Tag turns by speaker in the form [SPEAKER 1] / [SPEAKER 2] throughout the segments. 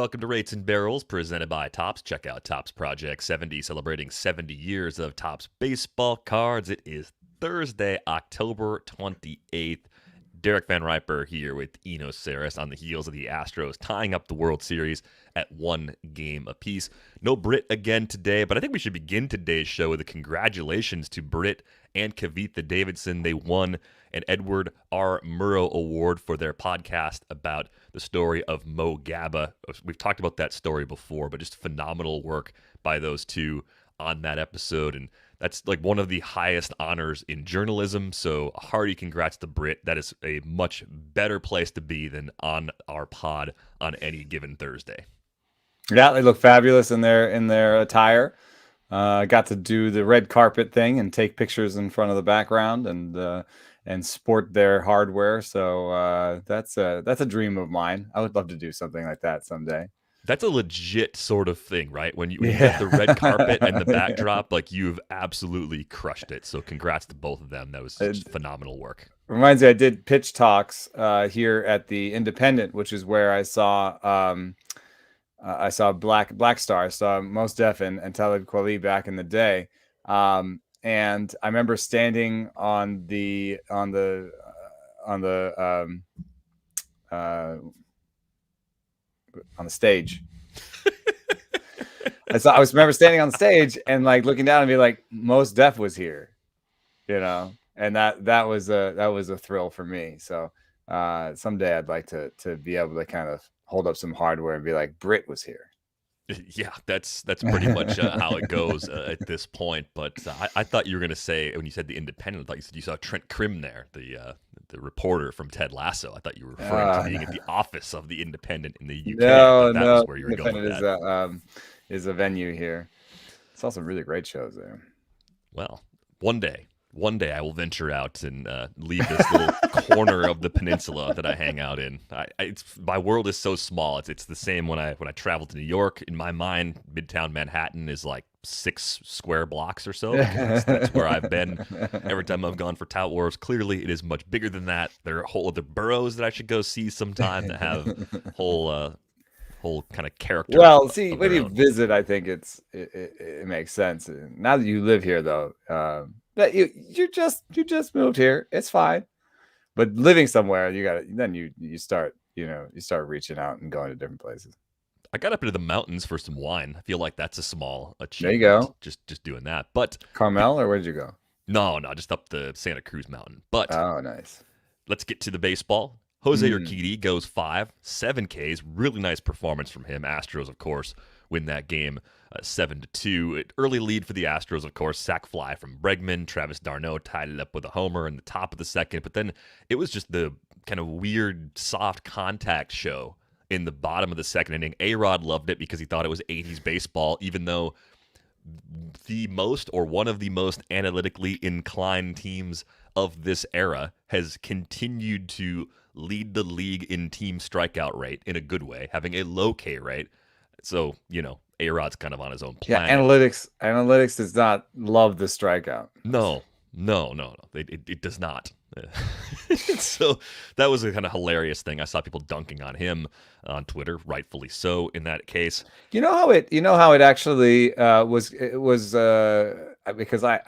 [SPEAKER 1] welcome to Rates and Barrels, presented by Topps. Check out Topps Project 70, celebrating 70 years of Topps baseball cards. It is Thursday, October 28th. Derek Van Riper here with Eno Saris on the heels of the Astros tying up the World Series at 1 game apiece. No Britt again today, but I think we should begin today's show with a congratulations to Britt and Kavitha Davidson. They won an Edward R. Murrow Award for their podcast about the story of Mo Gabba. We've talked about that story before, but just phenomenal work by those two on that episode, and that's like one of the highest honors in journalism. So a hearty congrats to Britt. That is a much better place to be than on our pod on any given Thursday.
[SPEAKER 2] Yeah, they look fabulous in their attire. Got to do the red carpet thing and take pictures in front of the background and sport their hardware. So that's a dream of mine. I would love to do something like that someday.
[SPEAKER 1] That's a legit sort of thing, right? When you get the red carpet and the backdrop, like you've absolutely crushed it. So congrats to both of them. That was just phenomenal work.
[SPEAKER 2] Reminds me, I did pitch talks here at the Independent, which is where I saw Black Star. I saw Mos Def and Talib Kweli back in the day. And I remember standing on the stage. I remember standing on the stage and like looking down and be like, Mos Def was here, and that was a thrill for me. So someday I'd like to be able to kind of hold up some hardware and be like, Britt was here.
[SPEAKER 1] Yeah, that's pretty much how it goes at this point. But I thought you were going to say, when you said the Independent, I thought you said you saw Trent Krim there, the reporter from Ted Lasso. I thought you were referring to being at the office of the Independent in the UK.
[SPEAKER 2] No,
[SPEAKER 1] was where you were going with that.
[SPEAKER 2] Is a venue here. Saw some really great shows there.
[SPEAKER 1] Well, one day I will venture out and leave this little corner of the peninsula that I hang out in. My world is so small. It's the same when I travel to New York. In my mind, Midtown Manhattan is like 6 square blocks or so. That's where I've been every time I've gone for Tout Wars. Clearly, it is much bigger than that. There are whole other boroughs that I should go see sometime that have whole kind of character.
[SPEAKER 2] Well, see, when you visit, I think it makes sense. Now that you live here, though. That you just moved here, it's fine. But living somewhere, you start reaching out and going to different places.
[SPEAKER 1] I got up into the mountains for some wine. I feel like that's a small achievement.
[SPEAKER 2] There you go.
[SPEAKER 1] Just doing that. But
[SPEAKER 2] Carmel, or where did you go?
[SPEAKER 1] No, just up the Santa Cruz Mountain. But
[SPEAKER 2] oh, nice.
[SPEAKER 1] Let's get to the baseball. José Urquidy goes 7 Ks. Really nice performance from him. Astros, of course, win that game 7-2. Early lead for the Astros, of course. Sac fly from Bregman. Travis d'Arnaud tied it up with a homer in the top of the second. But then it was just the kind of weird soft contact show in the bottom of the second inning. A-Rod loved it because he thought it was 80s baseball, even though one of the most analytically inclined teams of this era has continued to lead the league in team strikeout rate in a good way, having a low K rate. So, A-Rod's kind of on his own planet.
[SPEAKER 2] Yeah, analytics does not love the strikeout.
[SPEAKER 1] No. It does not. So that was a kind of hilarious thing. I saw people dunking on him on Twitter, rightfully so in that case.
[SPEAKER 2] You know how it actually was because I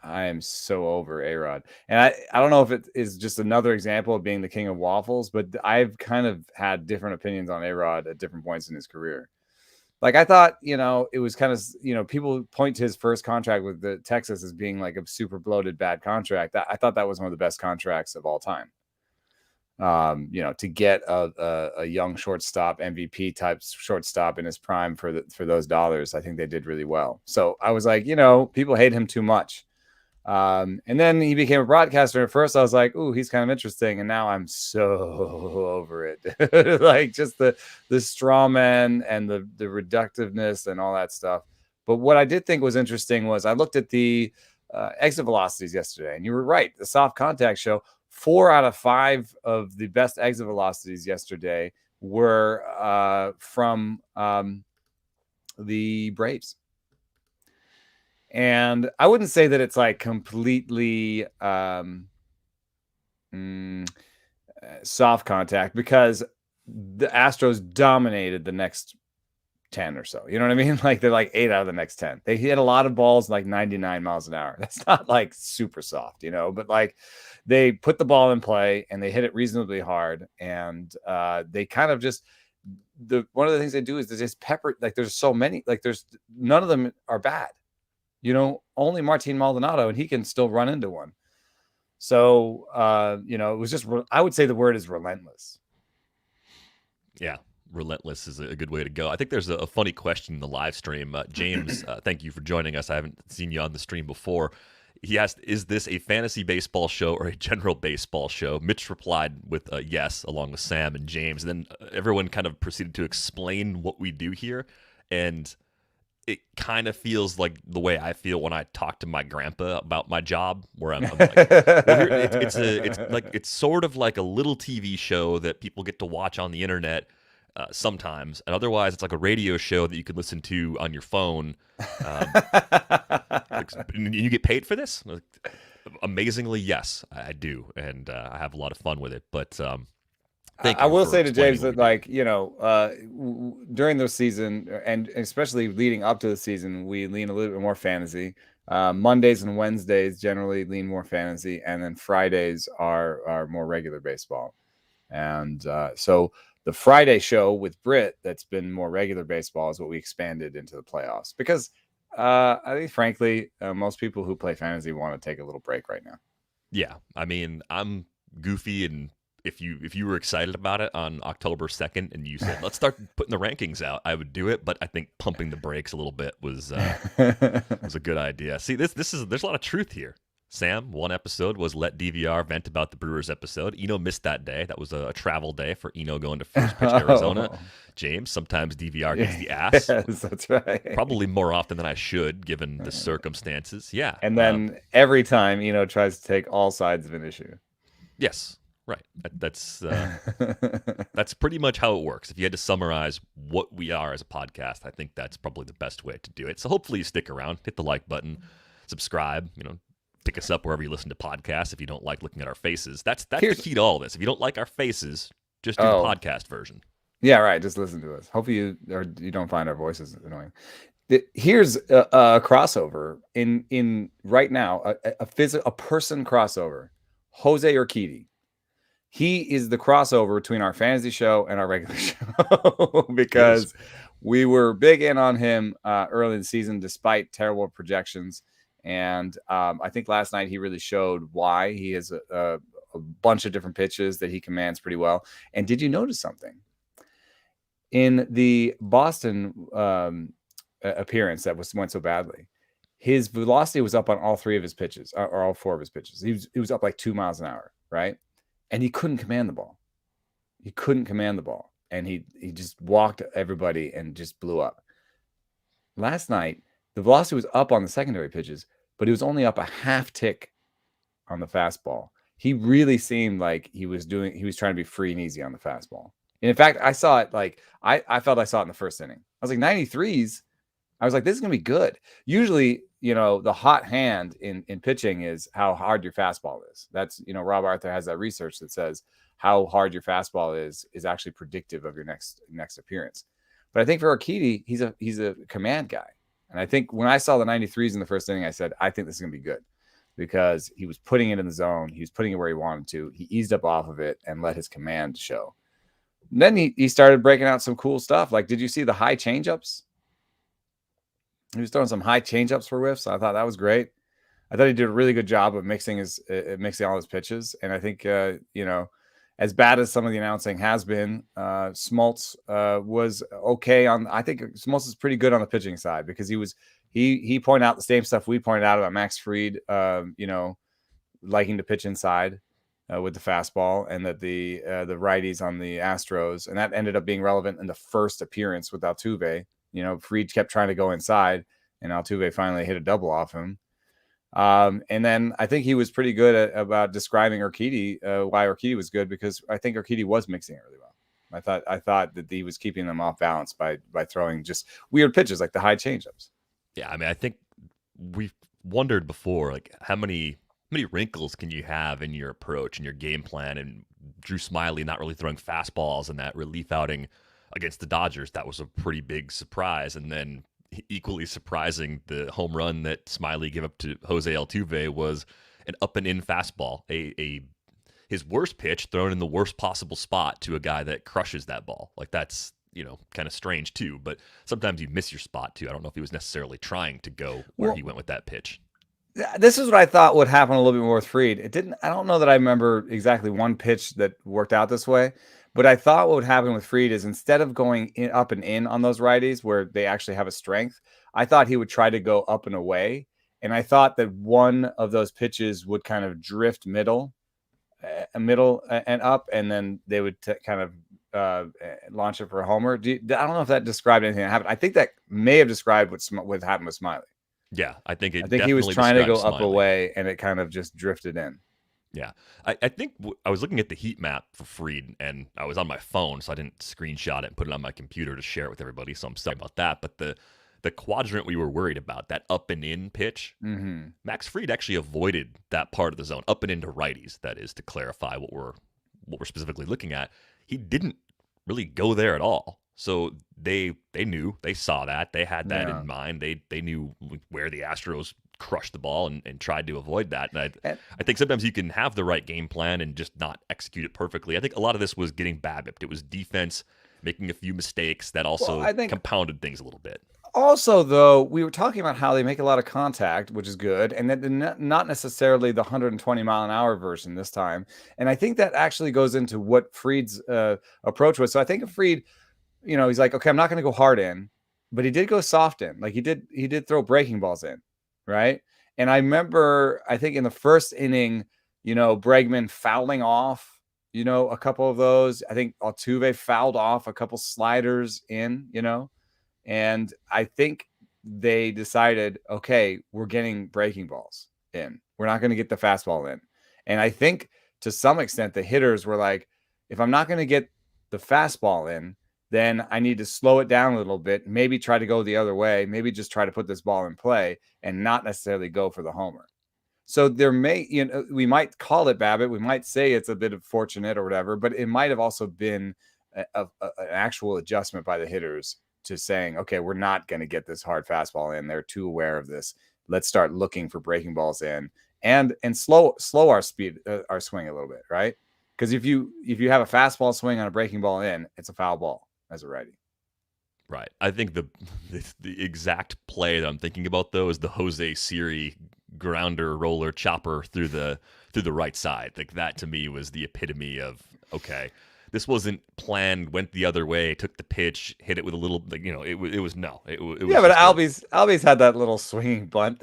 [SPEAKER 2] am so over A-Rod. And I don't know if it is just another example of being the king of waffles, but I've kind of had different opinions on A-Rod at different points in his career. Like, I thought, it was kind of, people point to his first contract with the Texas as being like a super bloated, bad contract. I thought that was one of the best contracts of all time. To get a young shortstop, MVP type shortstop in his prime for those dollars, I think they did really well. So I was like, people hate him too much. And then he became a broadcaster. At first I was like, ooh, he's kind of interesting. And now I'm so over it. Like, just the straw man and the reductiveness and all that stuff. But what I did think was interesting was I looked at the exit velocities yesterday, and you were right. The soft contact show, 4 out of 5 of the best exit velocities yesterday were from the Braves. And I wouldn't say that it's like completely soft contact, because the Astros dominated the next 10 or so. You know what I mean? Like they're like 8 out of the next 10. They hit a lot of balls like 99 miles an hour. That's not like super soft, but like they put the ball in play and they hit it reasonably hard. And they kind of just one of the things they do is they just pepper, like there's so many, like there's none of them are bad. Only Martin Maldonado, and he can still run into one. So, it was just, I would say the word is relentless.
[SPEAKER 1] Yeah, relentless is a good way to go. I think there's a funny question in the live stream. James, thank you for joining us. I haven't seen you on the stream before. He asked, is this a fantasy baseball show or a general baseball show? Mitch replied with a yes, along with Sam and James. And then everyone kind of proceeded to explain what we do here. And it kind of feels like the way I feel when I talk to my grandpa about my job, where I'm like, well, it's sort of like a little TV show that people get to watch on the internet sometimes, and otherwise it's like a radio show that you can listen to on your phone. You get paid for this? Amazingly, yes, I do, and I have a lot of fun with it. But
[SPEAKER 2] I will say to James that, like, during the season, and especially leading up to the season, we lean a little bit more fantasy. Mondays and Wednesdays generally lean more fantasy, and then Fridays are more regular baseball. And so the Friday show with Britt, that's been more regular baseball, is what we expanded into the playoffs, because I think, frankly, most people who play fantasy want to take a little break right now.
[SPEAKER 1] Yeah, I mean, I'm goofy, and if you were excited about it on October 2nd and you said, let's start putting the rankings out, I would do it. But I think pumping the brakes a little bit was a good idea. See, there's a lot of truth here. Sam, one episode was let DVR vent about the Brewers episode. Eno missed that day. That was a travel day for Eno going to first pitch Arizona. James, sometimes DVR gets the ass.
[SPEAKER 2] Yes, that's right.
[SPEAKER 1] Probably more often than I should, given the circumstances. Yeah.
[SPEAKER 2] And then every time Eno tries to take all sides of an issue.
[SPEAKER 1] Yes. Right. That's pretty much how it works. If you had to summarize what we are as a podcast, I think that's probably the best way to do it. So hopefully you stick around, hit the like button, subscribe, pick us up wherever you listen to podcasts if you don't like looking at our faces. That's the key to all this. If you don't like our faces, just do the podcast version.
[SPEAKER 2] Yeah, right. Just listen to us. Hopefully you don't find our voices annoying. Here's a crossover in right now, a person crossover. José Urquidy. He is the crossover between our fantasy show and our regular show because we were big in on him early in the season, despite terrible projections. And I think last night he really showed why. He has a bunch of different pitches that he commands pretty well. And did you notice something? In the Boston appearance that went so badly, his velocity was up on all 3 of his pitches, or all 4 of his pitches. He was up like 2 miles an hour, right? And he couldn't command the ball. And he just walked everybody and just blew up. Last night, the velocity was up on the secondary pitches, but he was only up a half tick on the fastball. He really seemed like he was trying to be free and easy on the fastball. And in fact, I saw it I felt I saw it in the first inning. I was like, 93s. I was like, this is going to be good. Usually, the hot hand in pitching is how hard your fastball is. That's, Rob Arthur has that research that says how hard your fastball is actually predictive of your next appearance. But I think for Urquidy, he's a command guy. And I think when I saw the 93s in the first inning, I said, I think this is going to be good, because he was putting it in the zone. He was putting it where he wanted to. He eased up off of it and let his command show. And then he started breaking out some cool stuff. Like, did you see the high changeups? He was throwing some high changeups for whiffs. I thought that was great. I thought he did a really good job of mixing all his pitches. And I think, as bad as some of the announcing has been, Smoltz was okay on. I think Smoltz is pretty good on the pitching side, because he pointed out the same stuff we pointed out about Max Fried, liking to pitch inside with the fastball, and that the righties on the Astros, and that ended up being relevant in the first appearance with Altuve. Fried kept trying to go inside, and Altuve finally hit a double off him. And then I think he was pretty good about describing Urquidy, why Urquidy was good, because I think Urquidy was mixing it really well. I thought that he was keeping them off balance by throwing just weird pitches like the high changeups.
[SPEAKER 1] Yeah, I mean, I think we've wondered before, like, how many wrinkles can you have in your approach and your game plan, and Drew Smyly not really throwing fastballs in that relief outing against the Dodgers. That was a pretty big surprise. And then equally surprising, the home run that Smyly gave up to Jose Altuve was an up and in fastball, a his worst pitch thrown in the worst possible spot to a guy that crushes that ball. Like that's, kind of strange too, but sometimes you miss your spot too. I don't know if he was necessarily trying to go where he went with that pitch.
[SPEAKER 2] This is what I thought would happen a little bit more with Fried. It didn't. I don't know that I remember exactly one pitch that worked out this way, but I thought what would happen with Fried is instead of going up and in on those righties where they actually have a strength, I thought he would try to go up and away, and I thought that one of those pitches would kind of drift middle and up, and then they would kind of launch it for a homer. I don't know if that described anything that happened. I think that may have described what happened with Smyly.
[SPEAKER 1] Yeah, I think
[SPEAKER 2] he was trying to go
[SPEAKER 1] Smyly
[SPEAKER 2] up away, and it kind of just drifted in.
[SPEAKER 1] Yeah, I think I was looking at the heat map for Fried, and I was on my phone, so I didn't screenshot it and put it on my computer to share it with everybody. So I'm sorry about that. But the quadrant we were worried about, that up and in pitch, Max Fried actually avoided that part of the zone, up and into righties. That is, to clarify what we're specifically looking at. He didn't really go there at all. So they knew, they saw that, they had that in mind. They knew where the Astros crushed the ball and tried to avoid that. And I think sometimes you can have the right game plan and just not execute it perfectly. I think a lot of this was getting BABIP'd. It was defense making a few mistakes that also compounded things a little bit.
[SPEAKER 2] Also, though, we were talking about how they make a lot of contact, which is good, and then not necessarily the 120-mile-an-hour version this time. And I think that actually goes into what Fried's approach was. So I think Fried, he's like, okay, I'm not going to go hard in, but he did go soft in. Like he did throw breaking balls in, right? And I remember, I think in the first inning, Bregman fouling off, a couple of those. I think Altuve fouled off a couple sliders in, and I think they decided, okay, we're getting breaking balls in. We're not going to get the fastball in. And I think to some extent, the hitters were like, if I'm not going to get the fastball in, then I need to slow it down a little bit, maybe try to go the other way, maybe just try to put this ball in play and not necessarily go for the homer. So there may, we might call it BABIP. We might say it's a bit of fortunate or whatever, but it might have also been an actual adjustment by the hitters to saying, okay, we're not going to get this hard fastball in. They're too aware of this. Let's start looking for breaking balls in and slow our speed, our swing a little bit, right? Because if you have a fastball swing on a breaking ball in, it's a foul ball as a righty.
[SPEAKER 1] Right. I think the exact play that I'm thinking about though is the Jose Siri grounder roller chopper through the right side. Like that to me was the epitome of, okay, this wasn't planned, went the other way, took the pitch, hit it with a little, it was
[SPEAKER 2] but Albies had that little swinging bunt.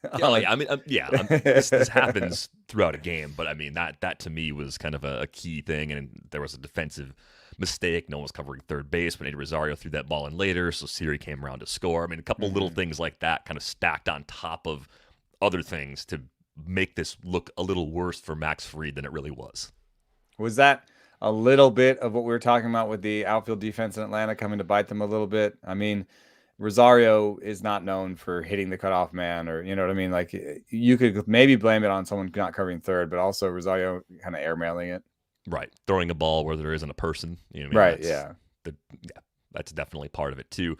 [SPEAKER 1] This happens throughout a game, but I mean that to me was kind of a key thing, and there was a defensive mistake. No one was covering third base, but Eddie Rosario threw that ball in later, so Siri came around to score. I mean, a couple little things like that kind of stacked on top of other things to make this look a little worse for Max Fried than it really was.
[SPEAKER 2] Was that a little bit of what we were talking about with the outfield defense in Atlanta coming to bite them a little bit? I mean, Rosario is not known for hitting the cutoff man, or you know what I mean? Like you could maybe blame it on someone not covering third, but also Rosario kind of airmailing it.
[SPEAKER 1] Right. Throwing a ball where there isn't a person.
[SPEAKER 2] Right.
[SPEAKER 1] That's definitely part of it too.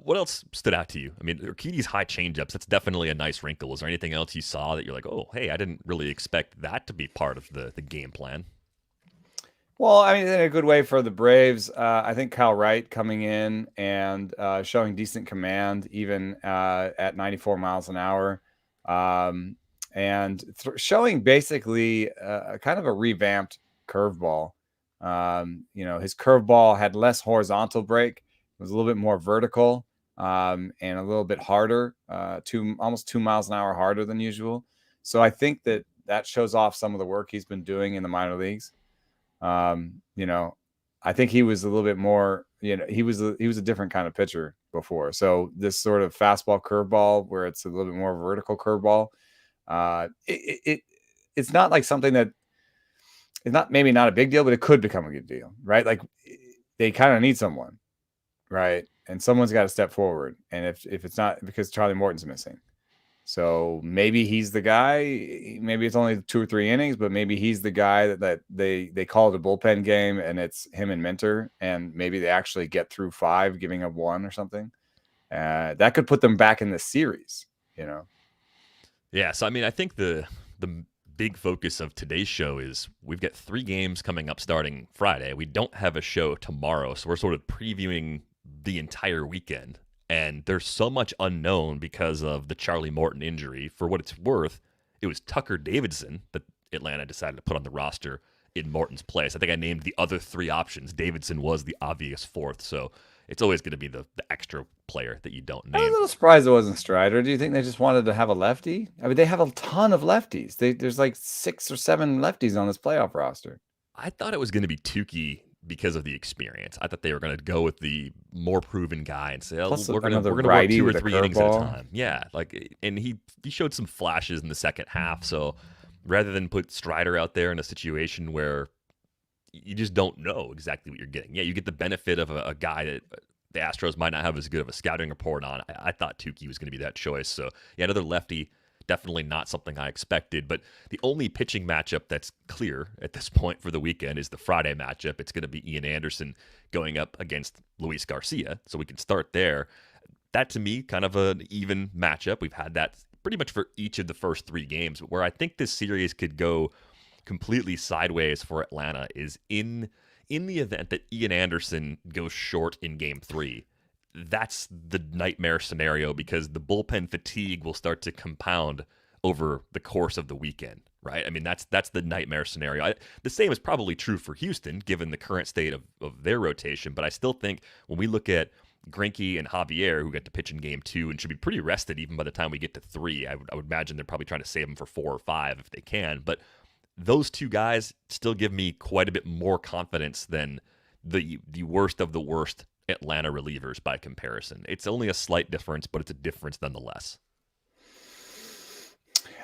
[SPEAKER 1] What else stood out to you? I mean, Urquidy's high changeups, that's definitely a nice wrinkle. Was there anything else you saw that you're like, oh, hey, I didn't really expect that to be part of the game plan?
[SPEAKER 2] Well, I mean, in a good way for the Braves. I think Kyle Wright coming in and showing decent command, even at 94 miles an hour, and showing basically kind of a revamped curveball. His curveball had less horizontal break. It was a little bit more vertical and a little bit harder, almost 2 miles an hour harder than usual. So I think that shows off some of the work he's been doing in the minor leagues. I think he was a little bit more, he was a different kind of pitcher before. So this sort of fastball curveball where it's a little bit more vertical curveball, it's not like something that it's maybe not a big deal, but it could become a good deal, right? Like they kind of need someone, right? And someone's got to step forward. And if it's not because Charlie Morton's missing. So maybe he's the guy. Maybe it's only 2 or 3 innings, but maybe he's the guy that they call it a bullpen game, and it's him and Minter, and maybe they actually get through 5, giving up 1 or something. That could put them back in the series, you know.
[SPEAKER 1] Yeah, so I mean, I think the big focus of today's show is we've got 3 games coming up starting Friday. We don't have a show tomorrow, so we're sort of previewing the entire weekend. And there's so much unknown because of the Charlie Morton injury. For what it's worth, it was Tucker Davidson that Atlanta decided to put on the roster in Morton's place. I think I named the other 3 options. Davidson was the obvious 4th, so it's always going to be the extra player that you don't
[SPEAKER 2] I'm a
[SPEAKER 1] name.
[SPEAKER 2] little surprised it wasn't Strider. Do you think they just wanted to have a lefty? I mean, they have a ton of lefties. There's like 6 or 7 lefties on this playoff roster.
[SPEAKER 1] I thought it was going to be Tukey because of the experience. I thought they were going to go with the more proven guy and say, "Oh,
[SPEAKER 2] Plus
[SPEAKER 1] we're going to work
[SPEAKER 2] righty
[SPEAKER 1] 2 or
[SPEAKER 2] with a
[SPEAKER 1] 3 innings at a
[SPEAKER 2] curveball.
[SPEAKER 1] time." Yeah, like, and he showed some flashes in the second half. So rather than put Strider out there in a situation where you just don't know exactly what you're getting, yeah, you get the benefit of a guy that the Astros might not have as good of a scouting report on. I thought Tukey was going to be that choice. So yeah, another lefty. Definitely not something I expected, but the only pitching matchup that's clear at this point for the weekend is the Friday matchup. It's going to be Ian Anderson going up against Luis Garcia, so we can start there. That, to me, kind of an even matchup. We've had that pretty much for each of the first 3 games. Where I think this series could go completely sideways for Atlanta is in the event that Ian Anderson goes short in Game 3. That's the nightmare scenario because the bullpen fatigue will start to compound over the course of the weekend, right? I mean, that's the nightmare scenario. The same is probably true for Houston, given the current state of their rotation, but I still think when we look at Greinke and Javier, who get to pitch in Game 2 and should be pretty rested even by the time we get to 3, I would imagine they're probably trying to save them for 4 or 5 if they can, but those 2 guys still give me quite a bit more confidence than the worst of the worst Atlanta relievers by comparison. It's only a slight difference, but it's a difference nonetheless.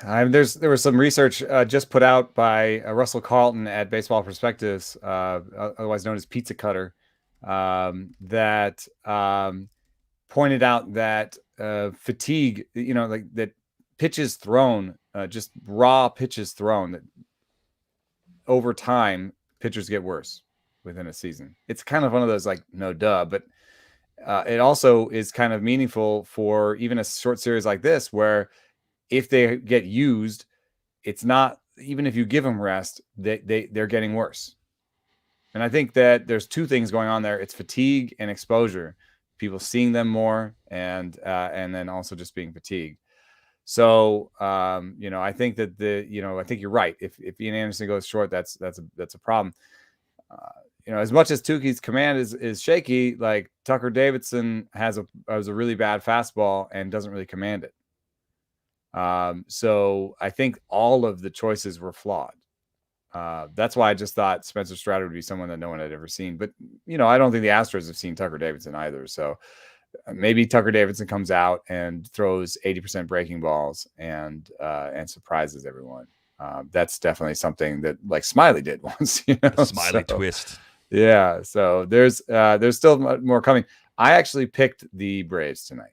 [SPEAKER 2] There was some research just put out by Russell Carlton at Baseball Perspectives, otherwise known as Pizza Cutter, that pointed out that fatigue, like that pitches thrown, just raw pitches thrown, that over time pitchers get worse within a season. It's kind of one of those like no duh, but it also is kind of meaningful for even a short series like this, where if they get used, it's not, even if you give them rest, they're getting worse. And I think that there's 2 things going on there. It's fatigue and exposure, people seeing them more, and then also just being fatigued. So, I think that I think you're right. If Ian Anderson goes short, that's a problem. As much as Tukey's command is shaky, like Tucker Davidson has a really bad fastball and doesn't really command it. So I think all of the choices were flawed. That's why I just thought Spencer Strider would be someone that no one had ever seen. But, I don't think the Astros have seen Tucker Davidson either. So maybe Tucker Davidson comes out and throws 80% breaking balls and surprises everyone. That's definitely something that like Smiley did once,
[SPEAKER 1] The Smiley twist.
[SPEAKER 2] Yeah. So there's still more coming. I actually picked the Braves tonight.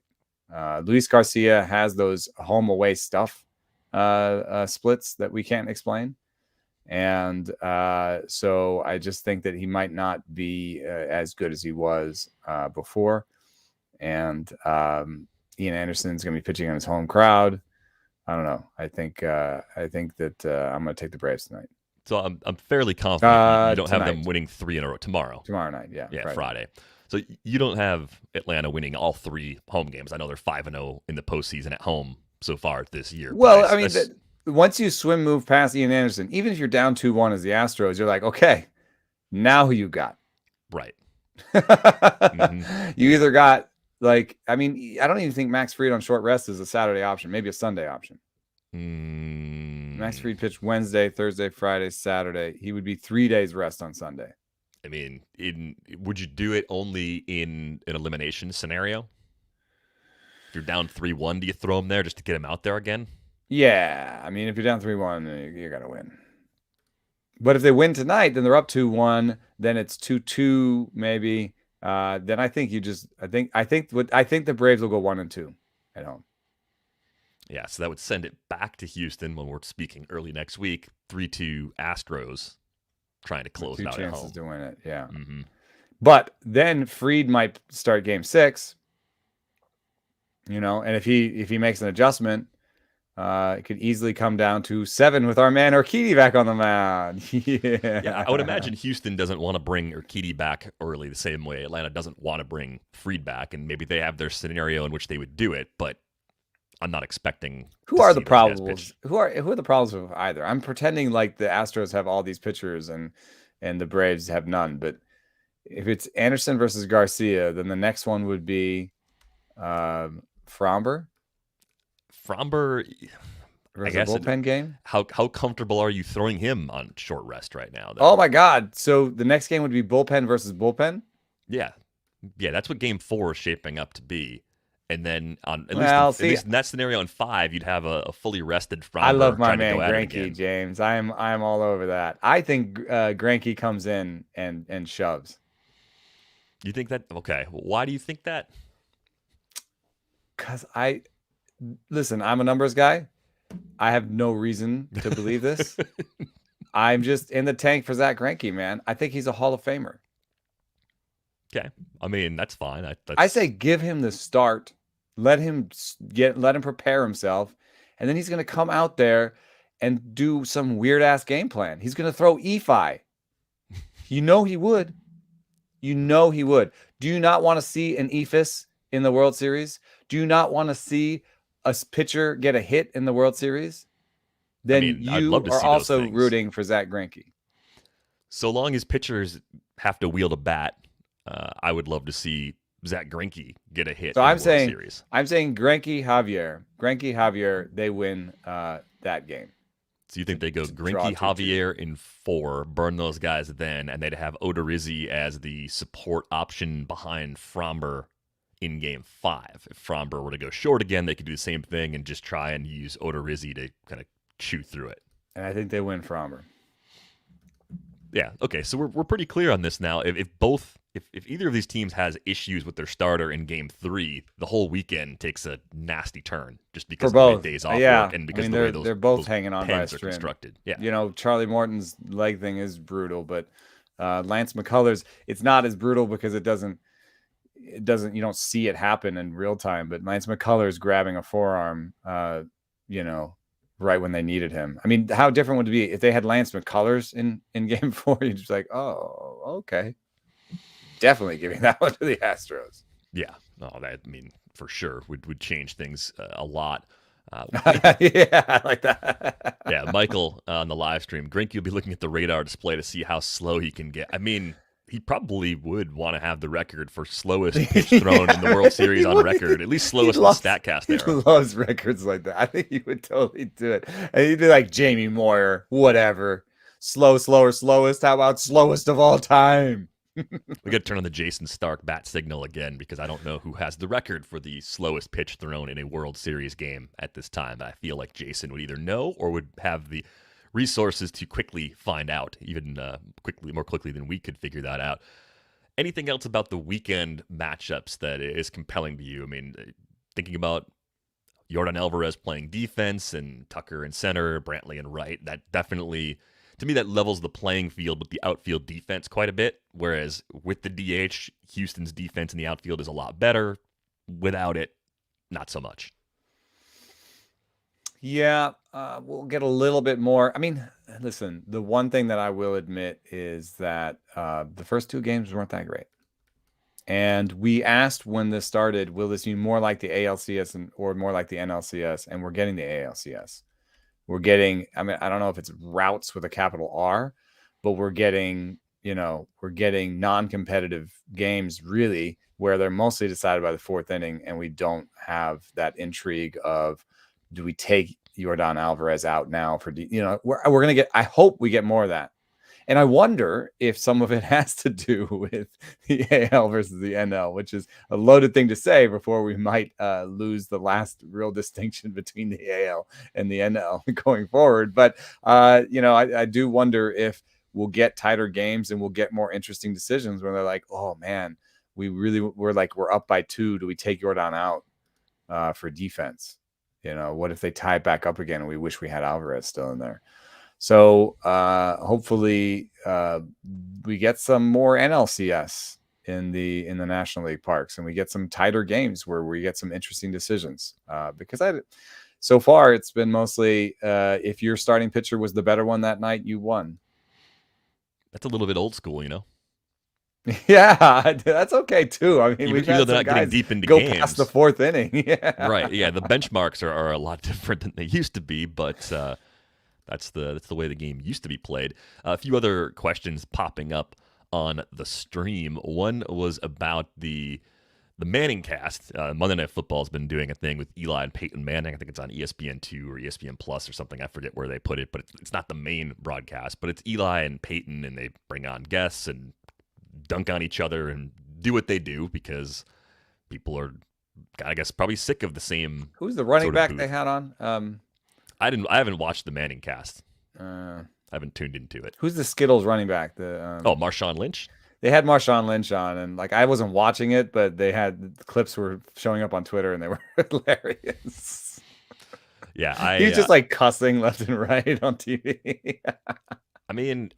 [SPEAKER 2] Luis Garcia has those home away stuff splits that we can't explain. And so I just think that he might not be as good as he was before. And Ian Anderson's going to be pitching on his home crowd. I don't know. I think that I'm going to take the Braves tonight.
[SPEAKER 1] So I'm fairly confident you don't have them winning 3 in a row tomorrow.
[SPEAKER 2] Tomorrow night, yeah.
[SPEAKER 1] Friday. So you don't have Atlanta winning all 3 home games. I know they're 5-0 in the postseason at home so far this year.
[SPEAKER 2] Well, I mean, once you move past Ian Anderson, even if you're down 2-1 as the Astros, you're like, okay, now who you got?
[SPEAKER 1] Right.
[SPEAKER 2] Mm-hmm. You either got I don't even think Max Fried on short rest is a Saturday option, maybe a Sunday option. Max Fried pitched Wednesday, Thursday, Friday, Saturday. He would be 3 days rest on Sunday.
[SPEAKER 1] I mean, would you do it only in an elimination scenario? If you're down 3-1, do you throw him there just to get him out there again?
[SPEAKER 2] Yeah. I mean, if you're down 3-1, you got to win. But if they win tonight, then they're up 2-1. Then it's 2-2 maybe. Then I think I think the Braves will go 1-2 at home.
[SPEAKER 1] Yeah, so that would send it back to Houston when we're speaking early next week. 3-2 Astros trying to
[SPEAKER 2] with
[SPEAKER 1] close it
[SPEAKER 2] two
[SPEAKER 1] out at
[SPEAKER 2] chances
[SPEAKER 1] home.
[SPEAKER 2] to win it. Yeah.
[SPEAKER 1] Mm-hmm.
[SPEAKER 2] But then Fried might start game 6, and if he makes an adjustment, it could easily come down to 7 with our man Urquidy back on the mound.
[SPEAKER 1] Yeah, I would
[SPEAKER 2] Yeah.
[SPEAKER 1] imagine Houston doesn't want to bring Urquidy back early the same way Atlanta doesn't want to bring Fried back, and maybe they have their scenario in which they would do it, but I'm not expecting
[SPEAKER 2] Who
[SPEAKER 1] to
[SPEAKER 2] are the
[SPEAKER 1] see those guys
[SPEAKER 2] problems?
[SPEAKER 1] pitch.
[SPEAKER 2] Who are the problems with either? I'm pretending like the Astros have all these pitchers and the Braves have none. But if it's Anderson versus Garcia, then the next one would be Fromber
[SPEAKER 1] Fromber, I
[SPEAKER 2] versus a
[SPEAKER 1] guess,
[SPEAKER 2] bullpen game.
[SPEAKER 1] how comfortable are you throwing him on short rest right now,
[SPEAKER 2] Oh
[SPEAKER 1] though?
[SPEAKER 2] my God! So the next game would be bullpen versus bullpen.
[SPEAKER 1] Yeah, yeah, that's what Game 4 is shaping up to be. And then on
[SPEAKER 2] Well,
[SPEAKER 1] at
[SPEAKER 2] see,
[SPEAKER 1] least in that scenario in 5, you'd have a fully rested
[SPEAKER 2] I love
[SPEAKER 1] Fromber
[SPEAKER 2] my
[SPEAKER 1] trying to
[SPEAKER 2] man
[SPEAKER 1] go at it
[SPEAKER 2] Greinke,
[SPEAKER 1] again.
[SPEAKER 2] James. I'm all over that. I think Greinke comes in and shoves.
[SPEAKER 1] You think that? Okay, why do you think that?
[SPEAKER 2] Because listen, I'm a numbers guy. I have no reason to believe this. I'm just in the tank for Zach Greinke, man. I think he's a Hall of Famer.
[SPEAKER 1] Okay, I mean that's fine.
[SPEAKER 2] I say give him the start, let him prepare himself, and then he's going to come out there and do some weird ass game plan. He's going to throw EFI. You know he would. You know he would. Do you not want to see an EFIS in the World Series? Do you not want to see a pitcher get a hit in the World Series? Then
[SPEAKER 1] I mean, I'd
[SPEAKER 2] you
[SPEAKER 1] love to
[SPEAKER 2] are
[SPEAKER 1] see those
[SPEAKER 2] also
[SPEAKER 1] things.
[SPEAKER 2] rooting for Zach Greinke.
[SPEAKER 1] So long as pitchers have to wield a bat, I would love to see Zach Greinke get a hit
[SPEAKER 2] So
[SPEAKER 1] in
[SPEAKER 2] I'm
[SPEAKER 1] the World
[SPEAKER 2] saying
[SPEAKER 1] Series.
[SPEAKER 2] Greinke Javier, they win that game.
[SPEAKER 1] So you think they go
[SPEAKER 2] draw
[SPEAKER 1] Greinke
[SPEAKER 2] 2-2.
[SPEAKER 1] Javier in 4, burn those guys then, and they'd have Odorizzi as the support option behind Fromber in Game 5. If Fromber were to go short again, they could do the same thing and just try and use Odorizzi to kind of chew through it.
[SPEAKER 2] And I think they win Fromber.
[SPEAKER 1] Yeah. Okay. So we're pretty clear on this now. If either of these teams has issues with their starter in Game 3, the whole weekend takes a nasty turn just because
[SPEAKER 2] For
[SPEAKER 1] of the way
[SPEAKER 2] both.
[SPEAKER 1] days off
[SPEAKER 2] Yeah.
[SPEAKER 1] work and because
[SPEAKER 2] I mean,
[SPEAKER 1] of the way
[SPEAKER 2] they're both
[SPEAKER 1] those
[SPEAKER 2] hanging on by a
[SPEAKER 1] pens are
[SPEAKER 2] string.
[SPEAKER 1] constructed. Yeah.
[SPEAKER 2] Charlie Morton's leg thing is brutal, but Lance McCullers, it's not as brutal because it doesn't you don't see it happen in real time. But Lance McCullers grabbing a forearm, right when they needed him. I mean, how different would it be if they had Lance McCullers in Game 4? You're just like, oh, okay. Definitely giving that one to the Astros.
[SPEAKER 1] Yeah. No, that, I mean, for sure would change things a lot.
[SPEAKER 2] Yeah, I like that.
[SPEAKER 1] Yeah, Michael on the live stream, Greinke will be looking at the radar display to see how slow he can get. I mean, he probably would want to have the record for slowest pitch thrown in the World Series on record, at least slowest in the StatCast
[SPEAKER 2] He
[SPEAKER 1] era.
[SPEAKER 2] loves records like that. I think he would totally do it. And he'd be like Jamie Moyer, whatever. Slowest. How about slowest of all time?
[SPEAKER 1] We got to turn on the Jason Stark bat signal again because I don't know who has the record for the slowest pitch thrown in a World Series game at this time. I feel like Jason would either know or would have the resources to quickly find out, even more quickly than we could figure that out. Anything else about the weekend matchups that is compelling to you? I mean, thinking about Yordan Alvarez playing defense and Tucker in center, Brantley in right, that definitely, to me, that levels the playing field with the outfield defense quite a bit. Whereas with the DH, Houston's defense in the outfield is a lot better. Without it, not so much.
[SPEAKER 2] Yeah, we'll get a little bit more. I mean, listen, the one thing that I will admit is that the first 2 games weren't that great. And we asked when this started, will this be more like the ALCS or more like the NLCS? And we're getting the ALCS. We're getting, I mean, I don't know if it's routes with a capital R, but we're getting non-competitive games really where they're mostly decided by the 4th inning. And we don't have that intrigue of, do we take Yordan Alvarez out now for, we're going to get, I hope we get more of that. And I wonder if some of it has to do with the AL versus the NL, which is a loaded thing to say before we might lose the last real distinction between the AL and the NL going forward. But, I do wonder if we'll get tighter games and we'll get more interesting decisions where they're like, oh, man, we're up by 2. Do we take Yordan out for defense? What if they tie it back up again and we wish we had Alvarez still in there? So hopefully we get some more NLCS in the National League parks, and we get some tighter games where we get some interesting decisions. Because so far it's been mostly if your starting pitcher was the better one that night, you won.
[SPEAKER 1] That's a little bit old school,
[SPEAKER 2] Yeah, that's okay too. I mean, we've had
[SPEAKER 1] they're
[SPEAKER 2] some
[SPEAKER 1] not getting
[SPEAKER 2] guys
[SPEAKER 1] deep into
[SPEAKER 2] go
[SPEAKER 1] games.
[SPEAKER 2] past the fourth inning. Yeah.
[SPEAKER 1] Right. Yeah, the benchmarks are a lot different than they used to be, but that's the way the game used to be played. A few other questions popping up on the stream. One was about the Manning cast. Monday Night Football has been doing a thing with Eli and Peyton Manning. I think it's on ESPN2 or ESPN Plus or something. I forget where they put it, but it's not the main broadcast. But it's Eli and Peyton, and they bring on guests and dunk on each other and do what they do because people are, I guess, probably sick of the same.
[SPEAKER 2] Who's the running back they had on?
[SPEAKER 1] I haven't watched the Manning cast.
[SPEAKER 2] I
[SPEAKER 1] haven't tuned into it.
[SPEAKER 2] Who's the Skittles running back?
[SPEAKER 1] Marshawn Lynch.
[SPEAKER 2] They had Marshawn Lynch on, and I wasn't watching it, but the clips were showing up on Twitter, and they were hilarious.
[SPEAKER 1] Yeah,
[SPEAKER 2] he was just cussing left and right on TV.
[SPEAKER 1] I mean,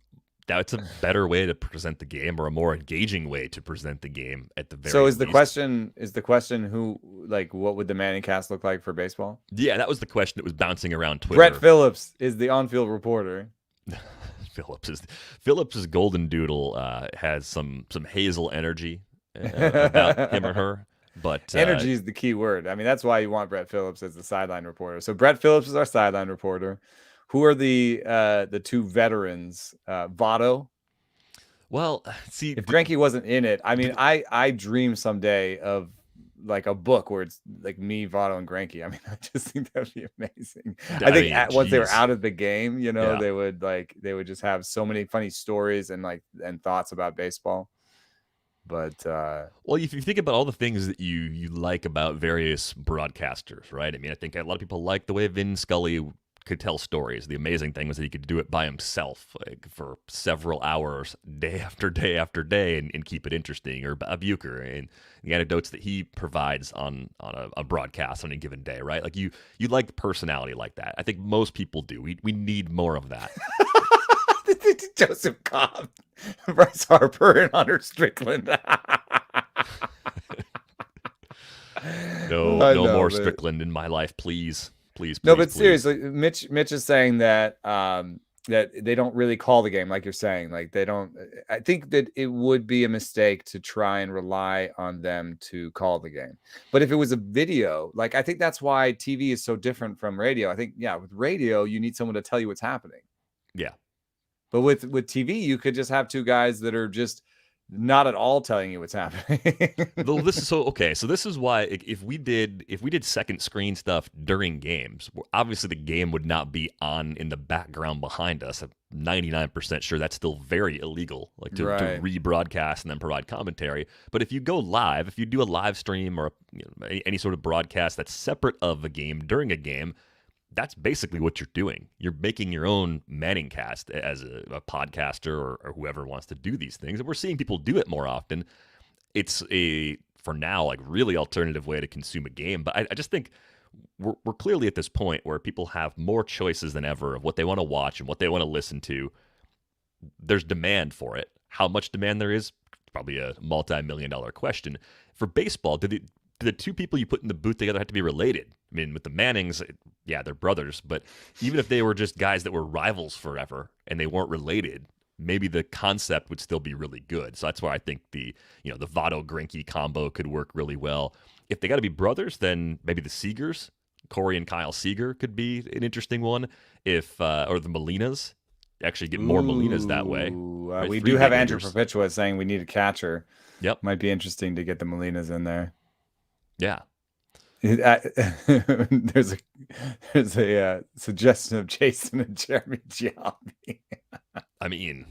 [SPEAKER 1] that's a better way to present the game, or a more engaging way to present the game at the very
[SPEAKER 2] So
[SPEAKER 1] least.
[SPEAKER 2] The question who, what would the Manning cast look like for baseball?
[SPEAKER 1] Yeah, that was the question that was bouncing around Twitter.
[SPEAKER 2] Brett Phillips is the on-field reporter.
[SPEAKER 1] Phillips's golden doodle has some hazel energy about him or her. But
[SPEAKER 2] energy is the key word. I mean, that's why you want Brett Phillips as the sideline reporter. So Brett Phillips is our sideline reporter. Who are the two veterans? Votto.
[SPEAKER 1] Well, see,
[SPEAKER 2] if Greinke wasn't in it, I mean, I dream someday of a book where it's me, Votto, and Greinke. I mean, I just think that'd be amazing. I think once they were out of the game, they would just have so many funny stories and thoughts about baseball. But
[SPEAKER 1] well, if you think about all the things that you like about various broadcasters, right? I mean, I think a lot of people like the way Vin Scully could tell stories. The amazing thing was that he could do it by himself for several hours, day after day after day, and keep it interesting. Or Bob Uecker and the anecdotes that he provides on a broadcast on a given day, right? You like the personality like that. I think most people do. We need more of that.
[SPEAKER 2] Joseph Cobb, Bryce Harper, and Hunter Strickland.
[SPEAKER 1] No more Strickland in my life, please. Please.
[SPEAKER 2] No, but seriously, Mitch is saying that that they don't really call the game, like you're saying. They don't. I think that it would be a mistake to try and rely on them to call the game. But if it was a video, I think that's why TV is so different from radio. I think, with radio, you need someone to tell you what's happening.
[SPEAKER 1] Yeah.
[SPEAKER 2] But with TV, you could just have two guys that are just not at all telling you what's happening.
[SPEAKER 1] Well, this is okay. So this is why if we did second screen stuff during games, obviously the game would not be on in the background behind us. I'm 99% sure that's still very illegal, to rebroadcast and then provide commentary. But if you go live, if you do a live stream or any sort of broadcast that's separate of a game during a game, that's basically what you're doing. You're making your own Manning cast as a podcaster or whoever wants to do these things. And we're seeing people do it more often. It's for now, really alternative way to consume a game. But I just think we're clearly at this point where people have more choices than ever of what they want to watch and what they want to listen to. There's demand for it. How much demand there is, probably a multi-million-dollar question. For baseball, did the two people you put in the booth together have to be related? I mean, with the Mannings, yeah, they're brothers, but even if they were just guys that were rivals forever and they weren't related, maybe the concept would still be really good. So that's why I think the Votto Greinke combo could work really well. If they got to be brothers, then maybe the Seagers, Corey and Kyle Seager, could be an interesting one. Or the Molinas, actually get more Molinas that way.
[SPEAKER 2] Right? We do have Andrew Perpetua saying we need a catcher.
[SPEAKER 1] Yep,
[SPEAKER 2] might be interesting to get the Molinas in there.
[SPEAKER 1] Yeah.
[SPEAKER 2] There's a suggestion of Jason and Jeremy Giambi.
[SPEAKER 1] I mean,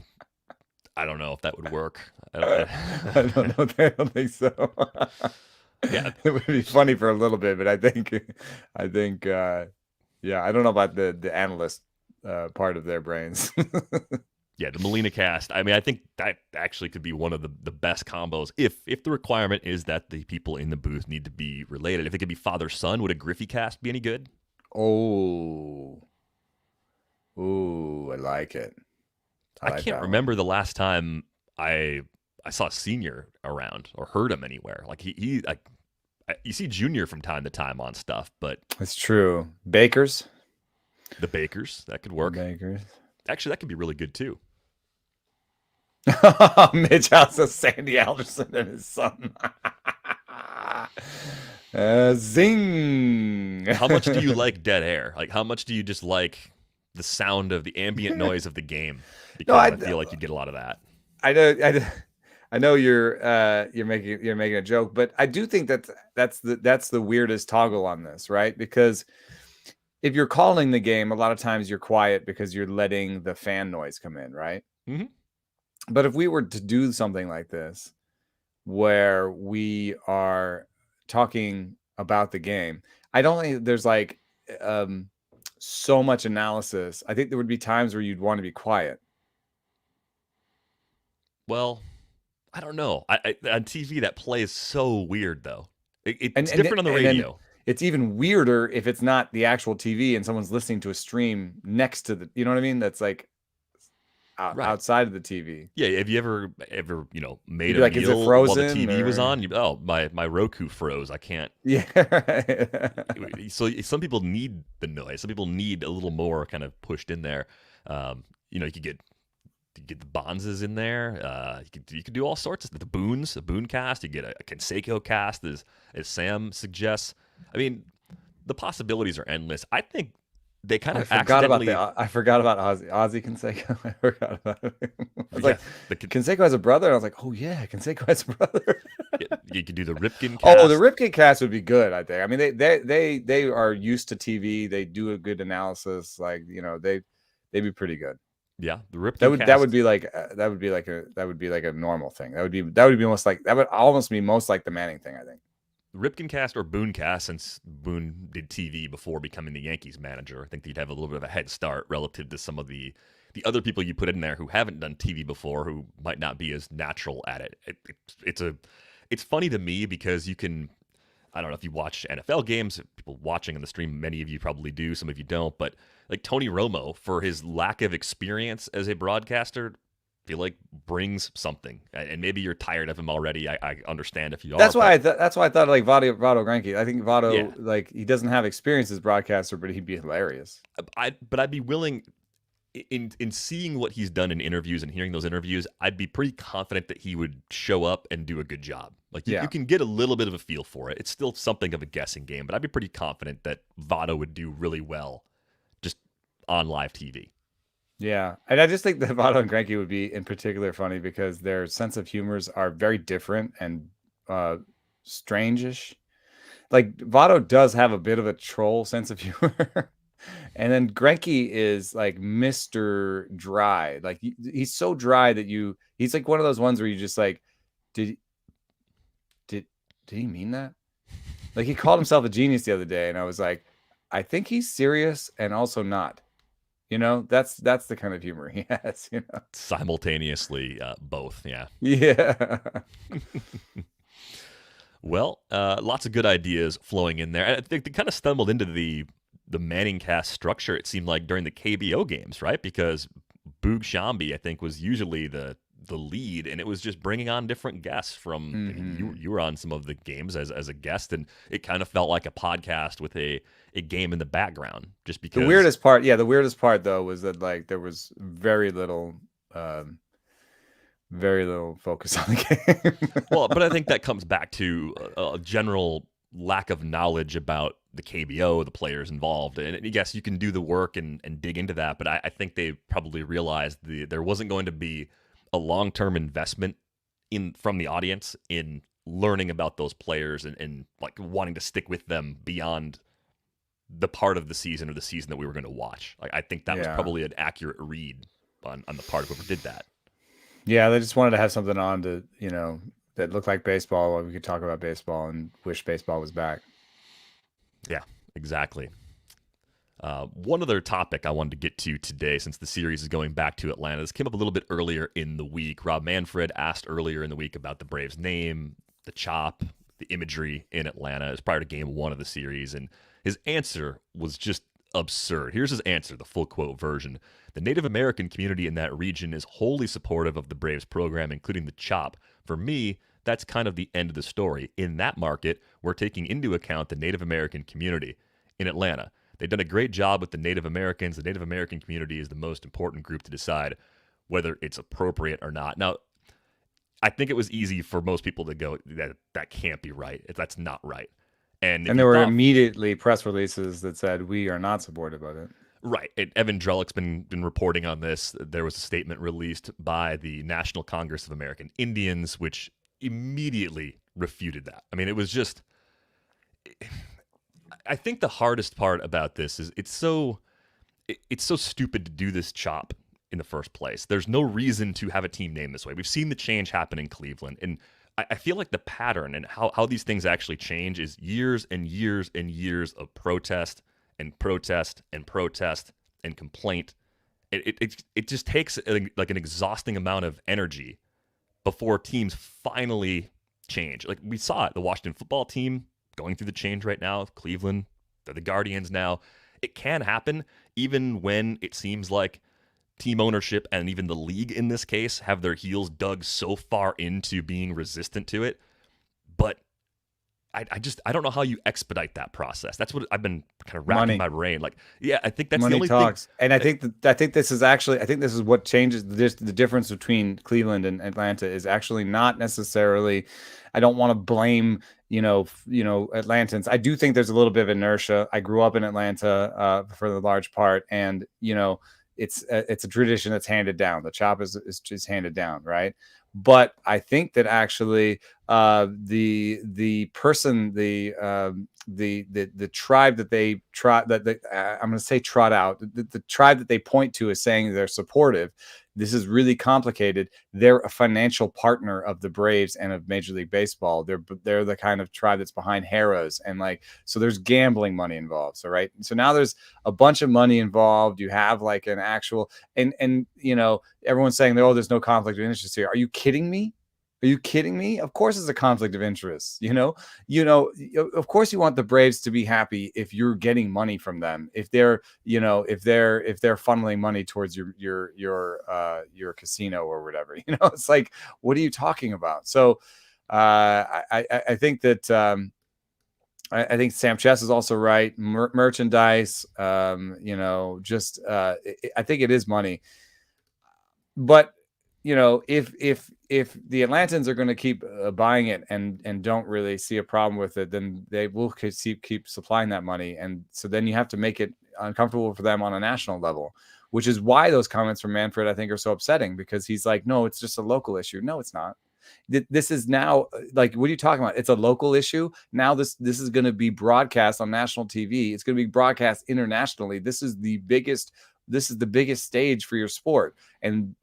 [SPEAKER 1] I don't know if that would work.
[SPEAKER 2] I don't know. I don't think so.
[SPEAKER 1] Yeah,
[SPEAKER 2] it would be funny for a little bit, but I think, yeah, I don't know about the analyst part of their brains.
[SPEAKER 1] Yeah, the Molina cast. I mean, I think that actually could be one of the best combos if the requirement is that the people in the booth need to be related. If it could be father-son, would a Griffey cast be any good?
[SPEAKER 2] Oh, ooh, I like it. I
[SPEAKER 1] I
[SPEAKER 2] like
[SPEAKER 1] can't
[SPEAKER 2] that one.
[SPEAKER 1] remember the last time I I saw Senior around or heard him anywhere. Like you see Junior from time to time on stuff, but
[SPEAKER 2] It's true. Bakers.
[SPEAKER 1] the Bakers, that could
[SPEAKER 2] The
[SPEAKER 1] work.
[SPEAKER 2] Bakers.
[SPEAKER 1] Actually, that could be really good too.
[SPEAKER 2] Mitch House of Sandy Alderson and his son. Zing.
[SPEAKER 1] How much do you like dead air? Like, how much do you just like the sound of the ambient noise of the game?
[SPEAKER 2] No,
[SPEAKER 1] Because I feel like you get a lot of that.
[SPEAKER 2] I know, I know you're making a joke, but I do think that's the weirdest toggle on this, right? Because if you're calling the game, a lot of times you're quiet because you're letting the fan noise come in, right?
[SPEAKER 1] Mm-hmm.
[SPEAKER 2] But if we were to do something like this, where we are talking about the game, I don't think there's like um, so much analysis. I think there would be times where you'd want to be quiet.
[SPEAKER 1] Well, I don't know. On TV, that plays so weird though.
[SPEAKER 2] And
[SPEAKER 1] It's different on the
[SPEAKER 2] and then
[SPEAKER 1] radio.
[SPEAKER 2] it's even weirder if it's not the actual TV and someone's listening to a stream next to the, you know what I mean? That's like
[SPEAKER 1] Right.
[SPEAKER 2] outside of the TV.
[SPEAKER 1] Yeah. Have you ever
[SPEAKER 2] You'd
[SPEAKER 1] made
[SPEAKER 2] be
[SPEAKER 1] a
[SPEAKER 2] like, is it
[SPEAKER 1] meal while the
[SPEAKER 2] frozen
[SPEAKER 1] TV was
[SPEAKER 2] or
[SPEAKER 1] on? Oh, my Roku froze. I can't.
[SPEAKER 2] yeah.
[SPEAKER 1] So some people need the noise. Some people need a little more kind of pushed in there. You could get the Bonzes in there. You could do all sorts of stuff. The Boone cast. You get a Canseco cast, as Sam suggests. I mean, the possibilities are endless. I think they kind of accidentally.
[SPEAKER 2] I forgot about Ozzy Canseco. I forgot about him. I was
[SPEAKER 1] Yeah,
[SPEAKER 2] like, Canseco has a brother. And I was like, oh yeah, Canseco has a brother.
[SPEAKER 1] you could do the Ripken cast.
[SPEAKER 2] Oh, the Ripken cast would be good, I think. I mean, they are used to TV. They do a good analysis. Like, they'd be pretty good.
[SPEAKER 1] Yeah, the Ripken cast.
[SPEAKER 2] That would be like a normal thing. That would be almost like that would almost be most like the Manning thing, I think.
[SPEAKER 1] Ripken cast or Boone cast, since Boone did TV before becoming the Yankees manager. I think they'd have a little bit of a head start relative to some of the other people you put in there who haven't done TV before, who might not be as natural at it. It's funny to me because you can. I don't know if you watch NFL games, people watching on the stream, many of you probably do, some of you don't, but like Tony Romo, for his lack of experience as a broadcaster, I feel like brings something. And maybe you're tired of him already. I understand if you are.
[SPEAKER 2] That's why I thought like Vado Granke. I think Vado,
[SPEAKER 1] Yeah.
[SPEAKER 2] like, he doesn't have experience as broadcaster, but he'd be hilarious.
[SPEAKER 1] But I'd be willing, in seeing what he's done in interviews and hearing those interviews, I'd be pretty confident that he would show up and do a good job. Like you can get a little bit of a feel for it. It's still something of a guessing game, but I'd be pretty confident that Votto would do really well just on live TV.
[SPEAKER 2] Yeah, and I just think that Votto and Granke would be in particular funny because their sense of humors are very different and strange-ish. Like, Votto does have a bit of a troll sense of humor. And then Granke is like Mr. Dry. Like, he's so dry that he's like one of those ones where you just like, did he mean that? Like, he called himself a genius the other day, and I was like, I think he's serious and also not. That's the kind of humor he has.
[SPEAKER 1] Simultaneously, both. Yeah.
[SPEAKER 2] Yeah.
[SPEAKER 1] Well, lots of good ideas flowing in there. I think they kind of stumbled into the Manning cast structure, it seemed like, during the KBO games, right? Because Boog Shambi, I think, was usually the lead, and it was just bringing on different guests from you were on some of the games as a guest, and it kind of felt like a podcast with a game in the background, just because
[SPEAKER 2] the weirdest part though was that, like, there was very little focus on the game.
[SPEAKER 1] Well, but I think that comes back to a general lack of knowledge about the KBO, the players involved. And yes, you can do the work and dig into that, but I think they probably realized there wasn't going to be a long-term investment from the audience in learning about those players and like wanting to stick with them beyond the part of the season or the season that we were going to watch. Like, I think that was probably an accurate read on the part of whoever did that.
[SPEAKER 2] Yeah, they just wanted to have something on to, that looked like baseball, where we could talk about baseball and wish baseball was back.
[SPEAKER 1] Yeah, exactly. One other topic I wanted to get to today, since the series is going back to Atlanta. This came up a little bit earlier in the week. Rob Manfred asked earlier in the week about the Braves' name, the chop, the imagery in Atlanta. It was prior to game one of the series, and his answer was just absurd. Here's his answer, the full quote version. The Native American community in that region is wholly supportive of the Braves program, including the CHOP. For me, that's kind of the end of the story. In that market, we're taking into account the Native American community. In Atlanta, they've done a great job with the Native Americans. The Native American community is the most important group to decide whether it's appropriate or not. Now, I think it was easy for most people to go, that can't be right. That's not right. And if
[SPEAKER 2] And
[SPEAKER 1] you
[SPEAKER 2] there were
[SPEAKER 1] thought,
[SPEAKER 2] immediately press releases that said we are not supportive of it.
[SPEAKER 1] right, and Evan Drellick's been reporting on this. There was a statement released by the National Congress of American Indians, which immediately refuted that. I mean, it was just. I think the hardest part about this is it's so stupid to do this chop in the first place. There's no reason to have a team named this way. We've seen the change happen in Cleveland, and I feel like the pattern and how these things actually change is years and years and years of protest and protest and protest and complaint. It just takes like an exhausting amount of energy before teams finally change. Like we saw it, the Washington football team going through the change right now. Cleveland, they're the Guardians now. It can happen even when it seems like team ownership and even the league in this case have their heels dug so far into being resistant to it. But I don't know how you expedite that process. That's what I've been kind of racking my brain. Like, yeah, I think that's
[SPEAKER 2] Money
[SPEAKER 1] the only
[SPEAKER 2] talks.
[SPEAKER 1] thing.
[SPEAKER 2] And I think this is what changes the difference between Cleveland and Atlanta is actually not necessarily. I don't want to blame Atlantans. I do think there's a little bit of inertia. I grew up in Atlanta for the large part, and it's a tradition that's handed down. The chop is just handed down, right? But I think that actually the tribe that they trot I'm going to say trot out the tribe that they point to as saying they're supportive. This is really complicated. They're a financial partner of the Braves and of Major League Baseball. They're the kind of tribe that's behind Harrah's, and so there's gambling money involved. So right, so now there's a bunch of money involved. You have like an actual and everyone's saying there's no conflict of interest here. Are you kidding me? Are you kidding me? Of course it's a conflict of interest. Of course you want the Braves to be happy if you're getting money from them. If they're funneling money towards your casino or whatever. It's like, what are you talking about? So I think that I think Sam Chess is also right. Merchandise, I think it is money. But if the Atlantans are going to keep buying it and don't really see a problem with it, then they will keep supplying that money, and so then you have to make it uncomfortable for them on a national level, which is why those comments from Manfred I think are so upsetting, because he's like, no, it's just a local issue. No, it's not. This is now like, what are you talking about? It's a local issue. Now this is going to be broadcast on national TV. It's going to be broadcast internationally. This is the biggest stage for your sport, and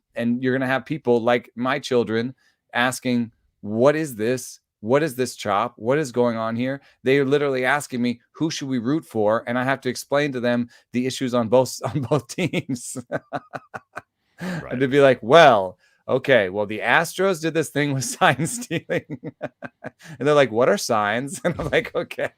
[SPEAKER 2] you're going to have people like my children asking, what is this? What is this chop? What is going on here? They are literally asking me, who should we root for? And I have to explain to them the issues on both teams.
[SPEAKER 1] Right.
[SPEAKER 2] And to be like, well, okay, well, the Astros did this thing with sign stealing. And they're like, what are signs? And I'm like, okay.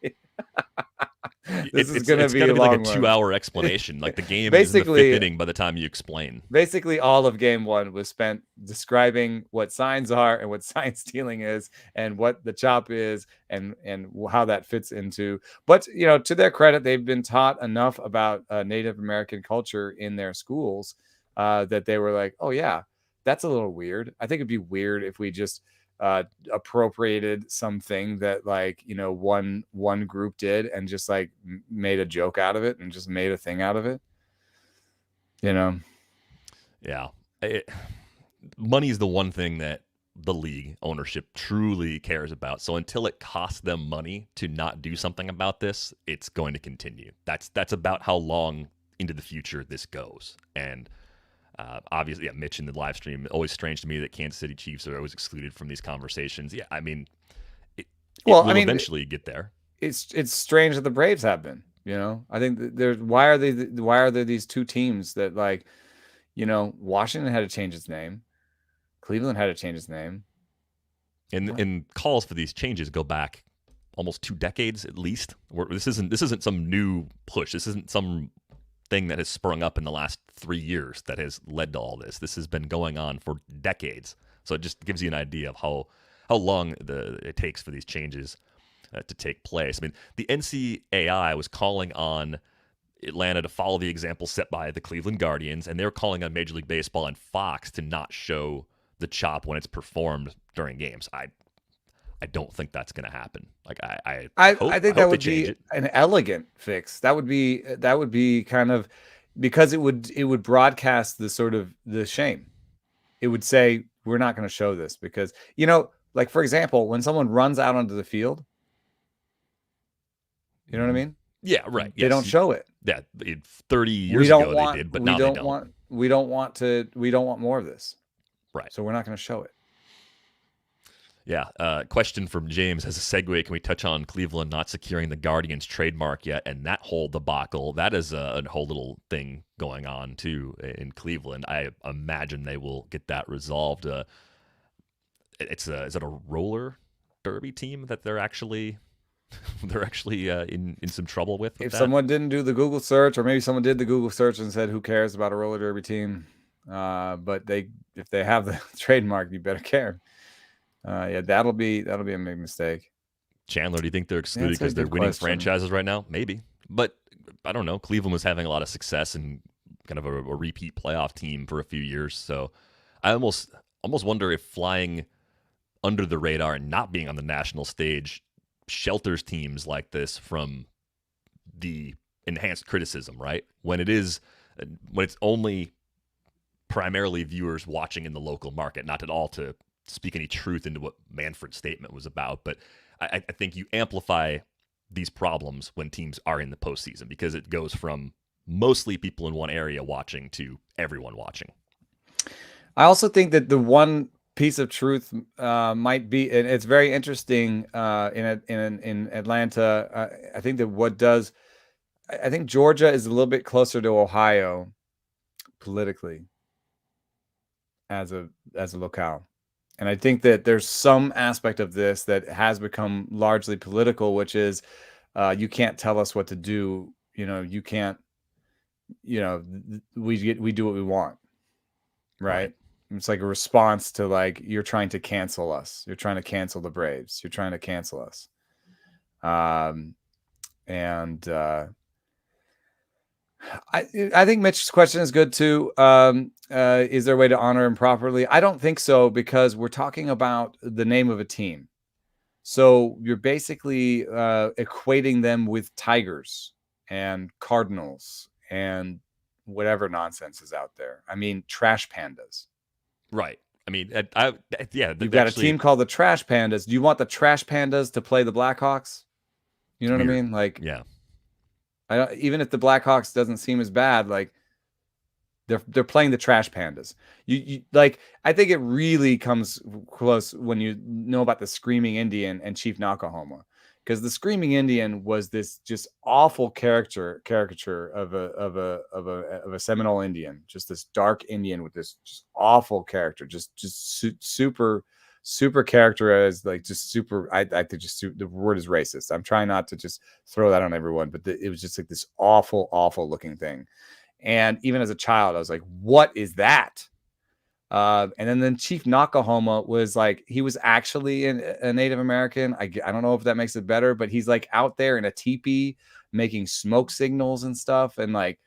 [SPEAKER 2] This is going to be
[SPEAKER 1] like a 2-hour explanation. Like the game is in the 5th inning by the time you explain.
[SPEAKER 2] Basically, all of game one was spent describing what signs are and what sign stealing is and what the chop is and how that fits into. But, to their credit, they've been taught enough about Native American culture in their schools that they were like, oh, yeah, that's a little weird. I think it'd be weird if we just appropriated something that one group did and just made a joke out of it and just made a thing out of it.
[SPEAKER 1] Yeah. Money is the one thing that the league ownership truly cares about. So until it costs them money to not do something about this, it's going to continue. That's about how long into the future this goes. And obviously, Mitch in the live stream, always strange to me that Kansas City Chiefs are always excluded from these conversations. Yeah, I mean, it will eventually get there.
[SPEAKER 2] It's strange that the Braves have been. I think why are there these two teams that Washington had to change its name, Cleveland had to change its name,
[SPEAKER 1] and calls for these changes go back almost 2 decades at least. This isn't some new push. This isn't some thing that has sprung up in the last 3 years that has led to all this. This has been going on for decades. So it just gives you an idea of how long it takes for these changes to take place. I mean, the NCAI was calling on Atlanta to follow the example set by the Cleveland Guardians, and they're calling on Major League Baseball and Fox to not show the chop when it's performed during games. I don't think that's going to happen. Like I
[SPEAKER 2] think that would be an elegant fix. That would be kind of, because it would broadcast the sort of the shame. It would say, we're not going to show this because, like, for example, when someone runs out onto the field, you know what I mean?
[SPEAKER 1] Yeah, right.
[SPEAKER 2] They don't show it.
[SPEAKER 1] Yeah, 30 years ago they did, but now they don't.
[SPEAKER 2] We don't want more of this.
[SPEAKER 1] Right.
[SPEAKER 2] So we're not going to show it.
[SPEAKER 1] Yeah. Question from James as a segue. Can we touch on Cleveland not securing the Guardians trademark yet, and that whole debacle? That is a whole little thing going on too in Cleveland. I imagine they will get that resolved. Is it a roller derby team that they're actually in some trouble with?
[SPEAKER 2] If someone didn't do the Google search, or maybe someone did the Google search and said, "Who cares about a roller derby team?" But if they have the trademark, you better care. Yeah, that'll be a big mistake.
[SPEAKER 1] Chandler, do you think they're excluded because they're winning franchises right now? Maybe, but I don't know. Cleveland was having a lot of success and kind of a repeat playoff team for a few years, so I almost wonder if flying under the radar and not being on the national stage shelters teams like this from the enhanced criticism, right? When it's only primarily viewers watching in the local market, not at all to speak any truth into what Manfred's statement was about, but I think you amplify these problems when teams are in the postseason because it goes from mostly people in one area watching to everyone watching.
[SPEAKER 2] I also think that the one piece of truth might be, and it's very interesting in Atlanta. I think that I think Georgia is a little bit closer to Ohio politically as a locale. And I think that there's some aspect of this that has become largely political, which is you can't tell us what to do. You can't, we do what we want. Right? It's like a response to, like, you're trying to cancel us. You're trying to cancel the Braves. You're trying to cancel us. I think Mitch's question is good too. Is there a way to honor him properly? I don't think so, because we're talking about the name of a team. So you're basically equating them with Tigers and Cardinals and whatever nonsense is out there. I mean, trash pandas.
[SPEAKER 1] Right. I mean,
[SPEAKER 2] you've got a team called the Trash Pandas. Do you want the Trash Pandas to play the Blackhawks? You know what I mean? Like,
[SPEAKER 1] yeah.
[SPEAKER 2] Even if the Blackhawks doesn't seem as bad, like, they're playing the Trash Pandas. You like, I think it really comes close when you know about the Screaming Indian and Chief Nakahoma, because the Screaming Indian was this just awful caricature of a Seminole Indian, just this dark Indian with this just awful character, just super characterized, like, just super. I think the word is racist. I'm trying not to just throw that on everyone, but it was just like this awful looking thing. And even as a child, I was like, what is that? And then Chief Nakahoma was like, he was actually a Native American. I don't know if that makes it better, but he's like out there in a teepee making smoke signals and stuff. And, like,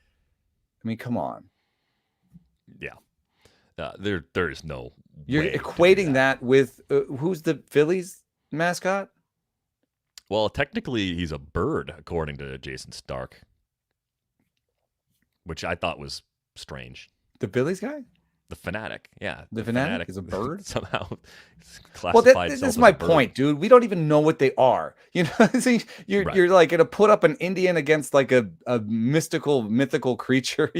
[SPEAKER 2] I mean, come on.
[SPEAKER 1] Yeah. There is no.
[SPEAKER 2] You're equating that with who's the Phillies mascot?
[SPEAKER 1] Well, technically, he's a bird, according to Jason Stark, which I thought was strange.
[SPEAKER 2] The Phillies guy?
[SPEAKER 1] The Fanatic, yeah.
[SPEAKER 2] The Fanatic is a bird?
[SPEAKER 1] Somehow
[SPEAKER 2] classified. Well, this is my point, dude. We don't even know what they are. So you're like going to put up an Indian against, like, a mythical creature.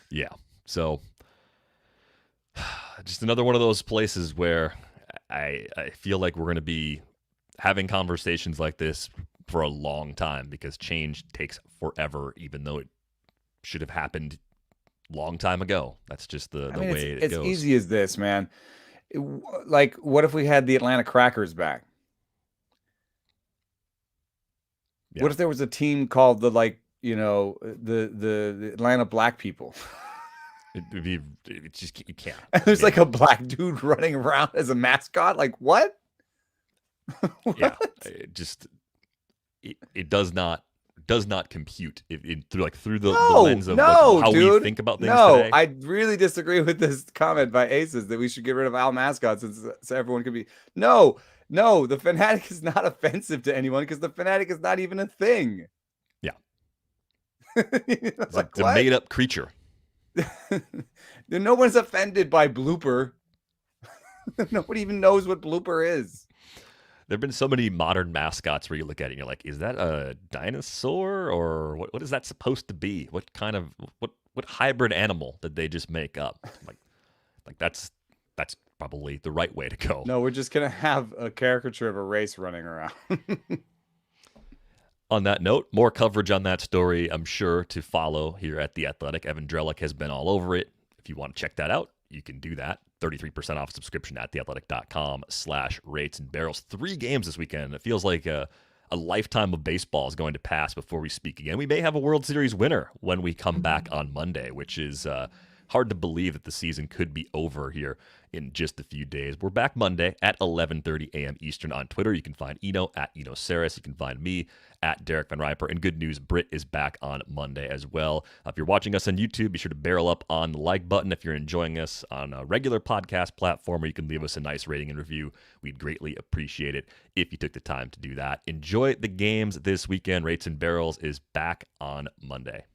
[SPEAKER 1] Yeah. So just another one of those places where I feel like we're going to be having conversations like this for a long time, because change takes forever, even though it should have happened long time ago. That's just the way it goes.
[SPEAKER 2] It's easy as this, man. Like, what if we had the Atlanta Crackers back? Yeah. What if there was a team called the, like, the Atlanta black people.
[SPEAKER 1] It's just, you can't.
[SPEAKER 2] There's like a black dude running around as a mascot. Like what?
[SPEAKER 1] Yeah, it does not compute through the lens of how we think about things today.
[SPEAKER 2] I really disagree with this comment by Aces that we should get rid of all mascots so everyone could be. No, the fanatic is not offensive to anyone because the fanatic is not even a thing.
[SPEAKER 1] Yeah, it's a made up creature.
[SPEAKER 2] No one's offended by Blooper. Nobody even knows what Blooper is.
[SPEAKER 1] There have been so many modern mascots where you look at it and you're like, is that a dinosaur or what is that supposed to be? What kind of what hybrid animal did they just make up? Like that's probably the right way to go.
[SPEAKER 2] No, we're just gonna have a caricature of a race running around.
[SPEAKER 1] On that note, more coverage on that story, I'm sure, to follow here at The Athletic. Evan Drellick has been all over it. If you want to check that out, you can do that. 33% off subscription at theathletic.com/rates and barrels. 3 games this weekend. It feels like a lifetime of baseball is going to pass before we speak again. We may have a World Series winner when we come back on Monday, which is hard to believe that the season could be over here in just a few days. We're back Monday at 11:30 a.m. Eastern on Twitter. You can find Eno at Eno Saris. You can find me at Derek Van Riper. And good news, Britt is back on Monday as well. If you're watching us on YouTube, be sure to barrel up on the like button. If you're enjoying us on a regular podcast platform where you can leave us a nice rating and review, we'd greatly appreciate it if you took the time to do that. Enjoy the games this weekend. Rates and Barrels is back on Monday.